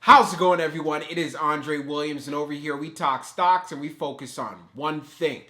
How's it going, everyone? It is Andre Williams, and over here we talk stocks and we focus on one thing.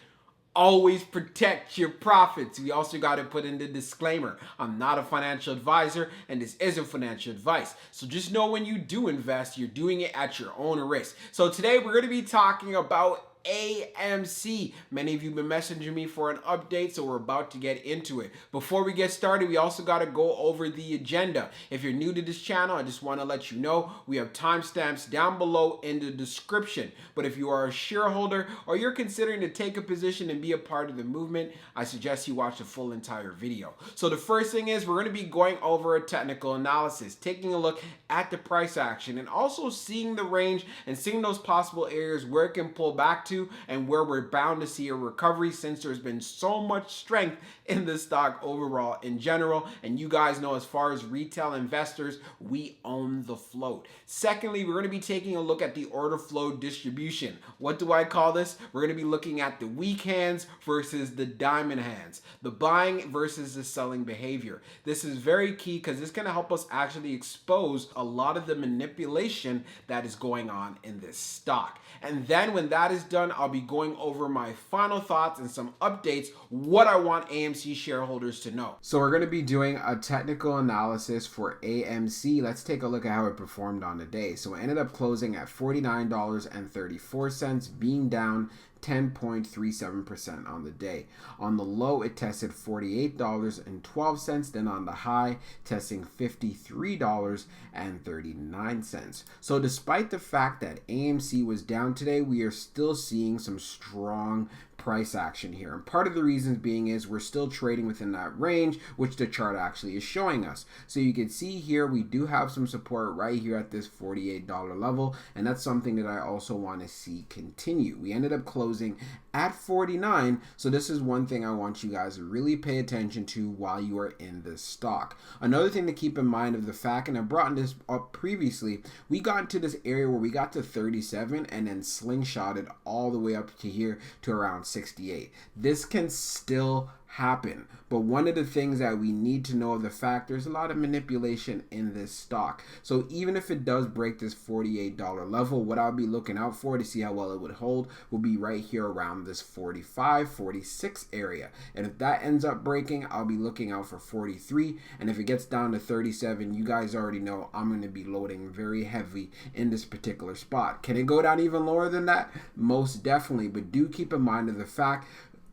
Always protect your profits. We also got to put in the disclaimer. I'm not a financial advisor, and this isn't financial advice. So just know when you do invest, you're doing it at your own risk. So today we're going to be talking about AMC. Many of you have been messaging me for an update, so we're about to get into it. Before we get started, we also got to go over the agenda. If you're new to this channel, I just want to let you know we have timestamps down below in the description. But if you are a shareholder or you're considering to take a position and be a part of the movement, I suggest you watch the full entire video. So the first thing is we're going to be going over a technical analysis, taking a look at the price action and also seeing the range and seeing those possible areas where it can pull back to and where we're bound to see a recovery, since there's been so much strength in the stock overall in general. And you guys know, as far as retail investors, we own the float. Secondly, we're going to be taking a look at the order flow distribution. What do I call this? We're going to be looking at the weak hands versus the diamond hands, the buying versus the selling behavior. This is very key because it's going to help us actually expose a lot of the manipulation that is going on in this stock. And then when that is done, I'll be going over my final thoughts and some updates, what I want AMC shareholders to know. So we're going to be doing a technical analysis for AMC. Let's take a look at how it performed on the day. So it ended up closing at $49.34, being down 10.37% on the day. On the low, it tested $48.12, then on the high, testing $53.39. So despite the fact that AMC was down today, we are still seeing some strong price action here. And part of the reasons being is we're still trading within that range, which the chart actually is showing us. So you can see here, we do have some support right here at this $48 level. And that's something that I also want to see continue. We ended up closing at 49. So this is one thing I want you guys to really pay attention to while you are in this stock. Another thing to keep in mind of the fact, and I brought this up previously, we got into this area where we got to 37 and then slingshotted all the way up to here to around 68. This can still happen, but one of the things that we need to know of the fact, there's a lot of manipulation in this stock. So even if it does break this $48 level, what I'll be looking out for to see how well it would hold will be right here around this 45, 46 area. And if that ends up breaking, I'll be looking out for 43. And if it gets down to 37, you guys already know I'm going to be loading very heavy in this particular spot. Can it go down even lower than that? Most definitely, but do keep in mind of the fact,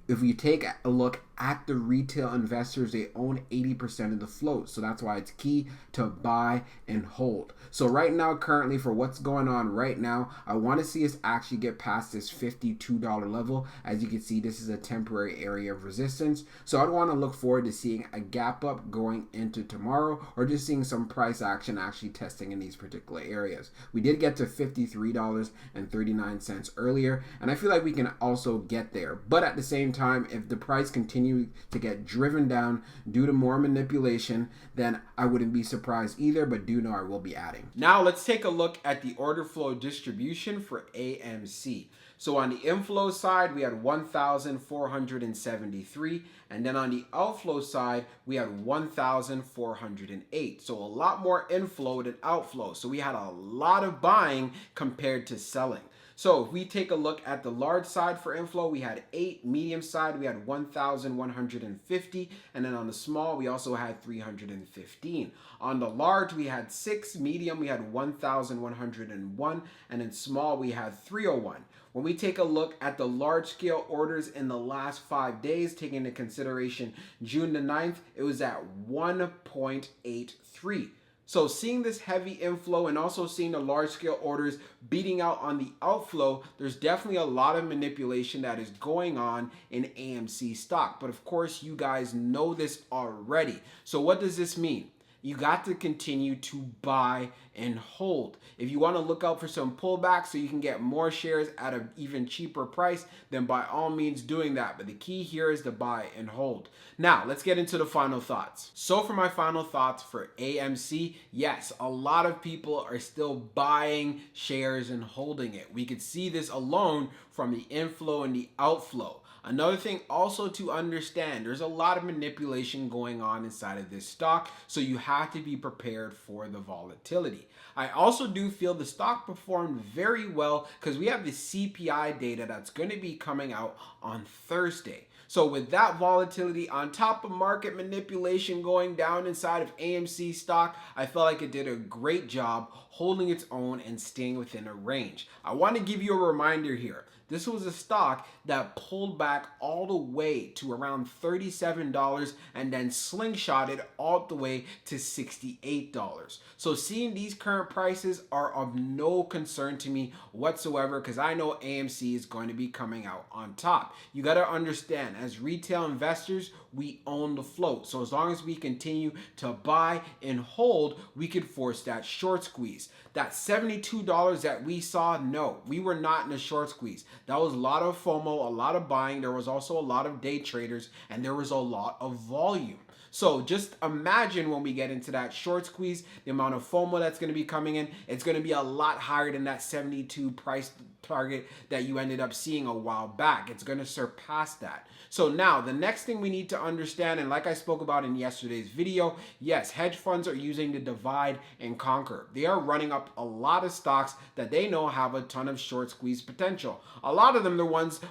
if you take a look at the retail investors, they own 80% of the float. So that's why it's key to buy and hold. So right now, currently, for what's going on right now, I want to see us actually get past this $52 level. As you can see, this is a temporary area of resistance. So I'd want to look forward to seeing a gap up going into tomorrow, or just seeing some price action actually testing in these particular areas. We did get to $53.39 earlier, and I feel like we can also get there. But at the same time, if the price continues to get driven down due to more manipulation, then I wouldn't be surprised either, but do know I will be adding. Now let's take a look at the order flow distribution for AMC. So on the inflow side, we had 1,473, and then on the outflow side, we had 1,408. So a lot more inflow than outflow. So we had a lot of buying compared to selling. So if we take a look at the large side for inflow, we had 8, medium side, we had 1,150, and then on the small, we also had 315. On the large, we had 6, medium, we had 1,101, and in small, we had 301. When we take a look at the large scale orders in the last 5 days, taking into consideration June the 9th, it was at 1.83. So seeing this heavy inflow and also seeing the large scale orders beating out on the outflow, there's definitely a lot of manipulation that is going on in AMC stock. But of course, you guys know this already. So what does this mean? You got to continue to buy and hold. If you want to look out for some pullback so you can get more shares at an even cheaper price, then by all means doing that. But the key here is to buy and hold. Now, let's get into the final thoughts. So for my final thoughts for AMC, yes, a lot of people are still buying shares and holding it. We could see this alone from the inflow and the outflow. Another thing also to understand, there's a lot of manipulation going on inside of this stock, so you have to be prepared for the volatility. I also do feel the stock performed very well because we have the CPI data that's going to be coming out on Thursday. So with that volatility on top of market manipulation going down inside of AMC stock, I felt like it did a great job holding its own and staying within a range. I want to give you a reminder here. This was a stock that pulled back all the way to around $37 and then slingshotted all the way to $68. So seeing these current prices are of no concern to me whatsoever because I know AMC is going to be coming out on top. You got to understand, as retail investors, we own the float. So as long as we continue to buy and hold, we could force that short squeeze. That $72 that we saw, no, we were not in a short squeeze. That was a lot of FOMO, a lot of buying. There was also a lot of day traders, and there was a lot of volume. So just imagine when we get into that short squeeze, the amount of FOMO that's going to be coming in, it's going to be a lot higher than that 72 price target that you ended up seeing a while back. It's going to surpass that. So now the next thing we need to understand, and like I spoke about in yesterday's video, yes, hedge funds are using the divide and conquer. They are running up a lot of stocks that they know have a ton of short squeeze potential. A lot of them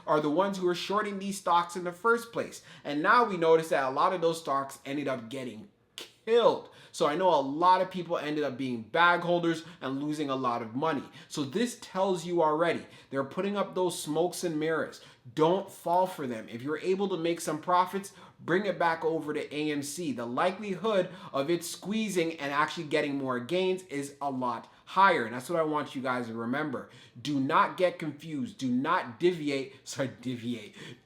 are the ones who are shorting these stocks in the first place. And now we notice that a lot of those stocks ended up getting killed. So I know a lot of people ended up being bag holders and losing a lot of money. So this tells you already, they're putting up those smokes and mirrors. Don't fall for them. If you're able to make some profits, bring it back over to AMC. The likelihood of it squeezing and actually getting more gains is a lot higher. And that's what I want you guys to remember. Do not get confused. Do not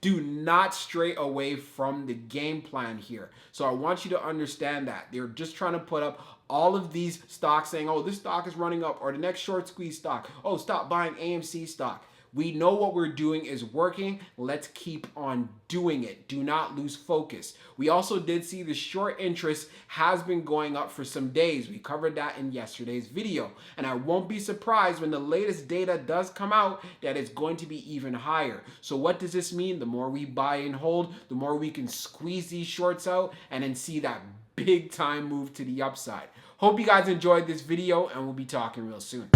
do not stray away from the game plan here. So I want you to understand that. They're just trying to put up all of these stocks saying, oh, this stock is running up, or the next short squeeze stock. Oh, stop buying AMC stock. We know what we're doing is working. Let's keep on doing it. Do not lose focus. We also did see the short interest has been going up for some days. We covered that in yesterday's video. And I won't be surprised when the latest data does come out that it's going to be even higher. So what does this mean? The more we buy and hold, the more we can squeeze these shorts out and then see that big time move to the upside. Hope you guys enjoyed this video, and we'll be talking real soon.